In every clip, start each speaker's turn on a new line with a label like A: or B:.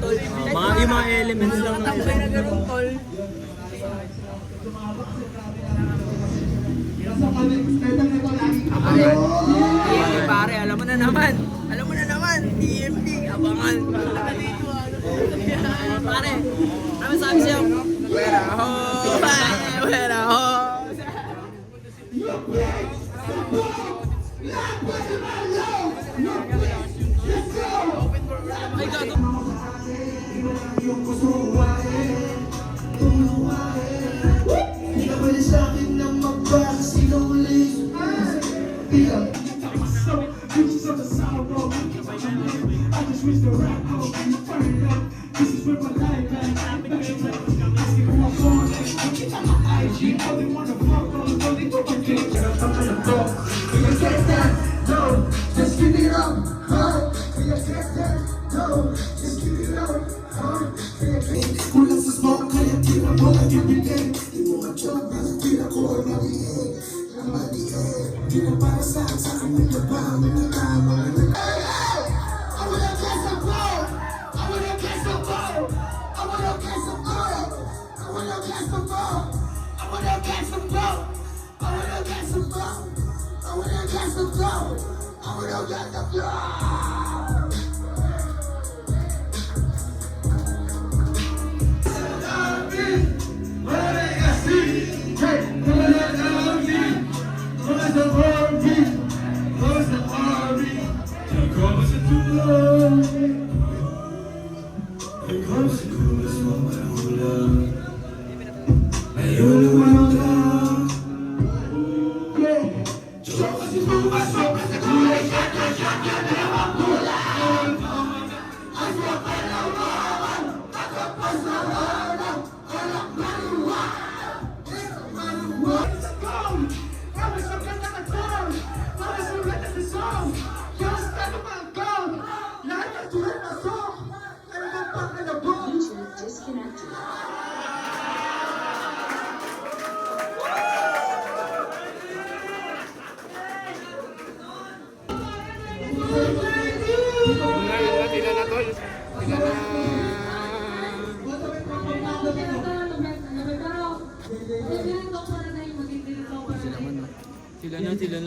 A: tol.
B: Yung mga elements lang na
A: Tambay na ganun, tol. TMP pare, alam mo na naman. Alam mo na naman, TMP, abangan. Pare, ano sabi sa'yo? Wera ho, wera ho. Ay, gato.
C: Just give it up, huh? Just give it up, huh? Kulang sa smoke, kaya di na mo nagibigay. Di mo ka-joke, di na ko nabigay. Ang maliit, di na para sa akin na ba? Mga tama na I wanna get some more. I wanna get some more. I wanna get some more. I wanna get some more. I wanna get some more. I wanna get some more. I wanna get some more. I wanna get some more.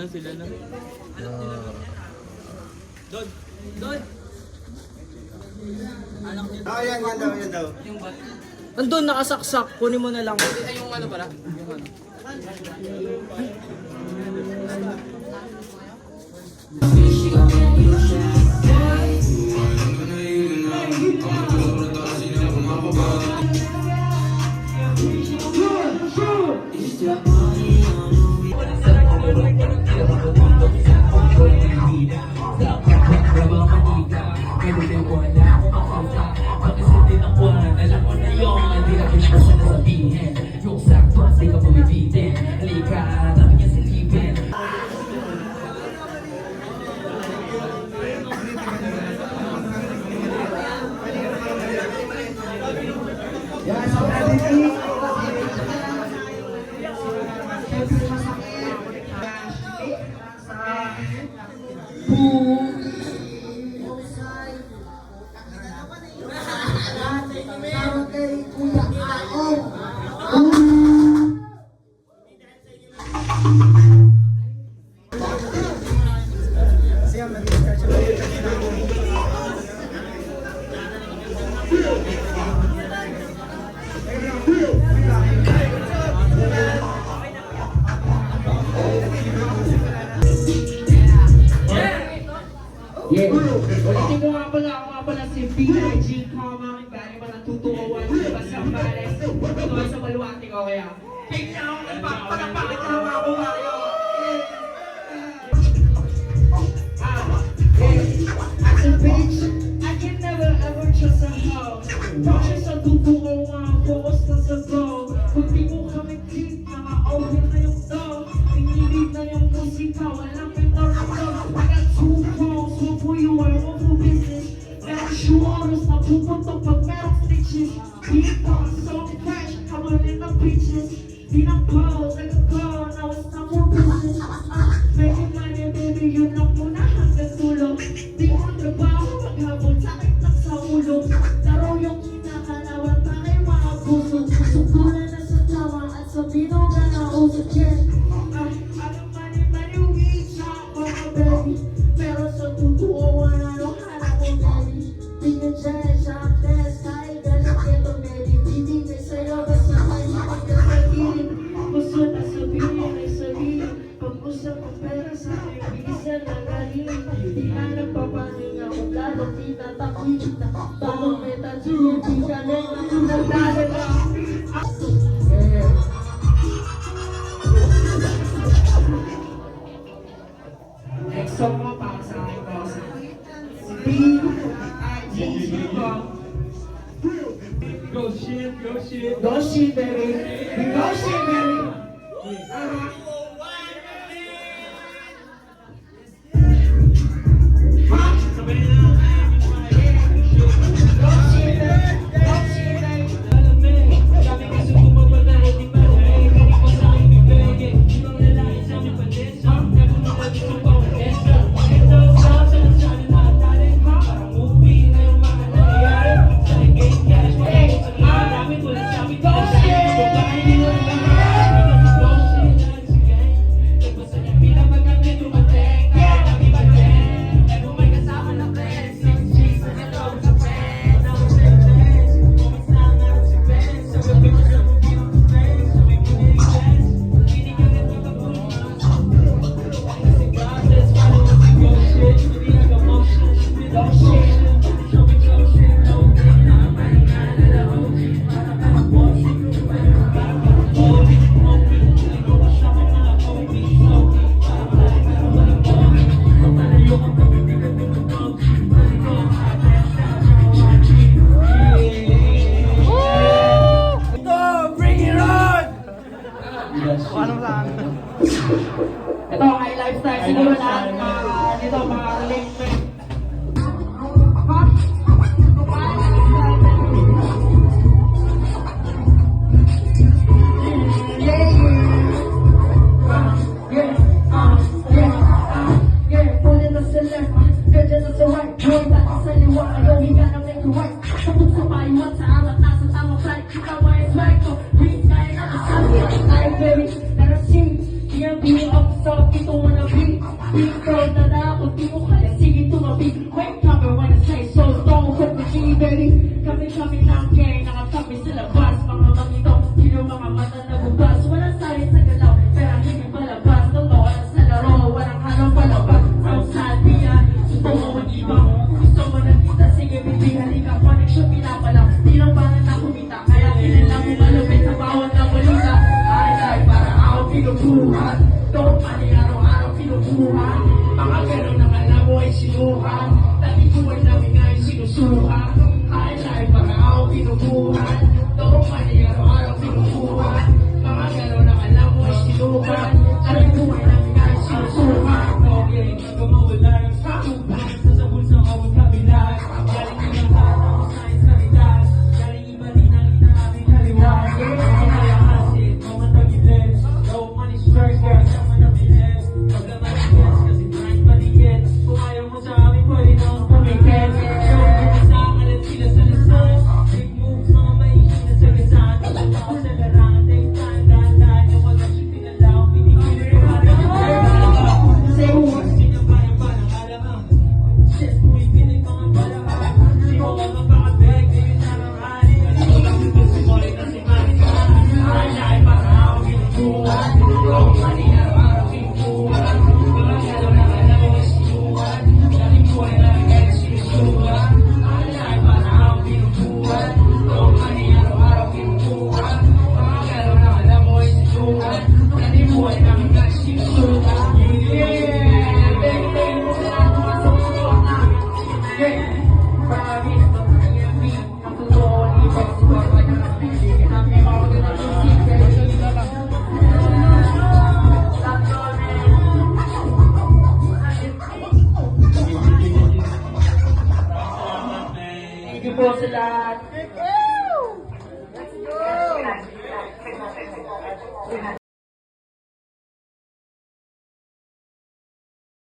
B: Sila na. Don. Anak niyo.
C: Yan daw.
A: Yung bat.
B: Andun, nakasaksak. Kunin mo na lang.
A: Ay, yung ano pala? Yung ano?
D: Ulitin mo nga pala si B.I.G. Kama, kaya ba natutuwawan sa Sambales? Ito sa Maluwati ko kaya. Tingnan ako ng palapakit na mga bumayo. As a bitch, I can never ever trust a hoe. Bakit sa tutuwawan, focus na sa go. Kung di mo kami click, naka-open na yung dog. Pinilid na yung musika, walang mentor na dog. I got two phones, one for you and one for business. Merong shoe oras na pupuntok pag merong stitches. Di pa so fresh, kamalin ng bitches. Di na pose, nag-go, now it's time for business. Making money, baby, yun lang muna hanggang tulog. Di mo trabaho, maghapon, sakit lang sa ulo. Laro Papita, tapita, parang meta, chinuti, galing, nagdadala. Next song mo para sa aking boss. B-I-G-G ko.
B: Go shit, go shit.
D: Go shit, baby. Go shit, baby.
B: Sabay na.
D: Go shit, baby. Go shit, baby. Ito, high lifestyle. Siguro lahat dito mga-relate. Kami lang kaya nakatabi sa labas. Mga mangito, yung mga mata na bubas. Walang sari sa galaw, pero hindi palabas. Totoo na sa laro, walang halong palabas. Outside niya, gusto mo mag-ibang. Gusto mo nakita, sige baby, halika. Connection pinapala, di lang parang nakumita. Kaya kilala mo malupit sa bawat na balita. Ay, para ako pinubuhan. Don't mali, araw-araw pinubuhan. Mga ganun ang alam mo ay sinuhan. Dati ko ay namin nga ay sinusuhan. Ay, para ako pinubuhan. Don't mali, araw-araw pinubuhan. Mga ganun ang alam mo ay sinuhan. Dati ko ay namin nga ay sinusuhan.
B: Okay, gumawala ng sakupan. Sa bulsang awag kabilan. Galing yung lahat ako sa insanitas. Galing iba rin ang inaaming kaliwan. Kaya kasi, mga tagilid. Low money strikes, kaya sa manabilis. Pag naman ang yes, kasi blind paligid. Kung ayaw mo sa amin, pwede na ang pumikit. Show, kita sa akin at sila sa lasan. Big moves, mga maihina sa gasan. Ito ako sa laran, take time, dahan-dahan. Yung connection, pinalaw, pinigil ko para
D: Say what? Thank you po sa lahat.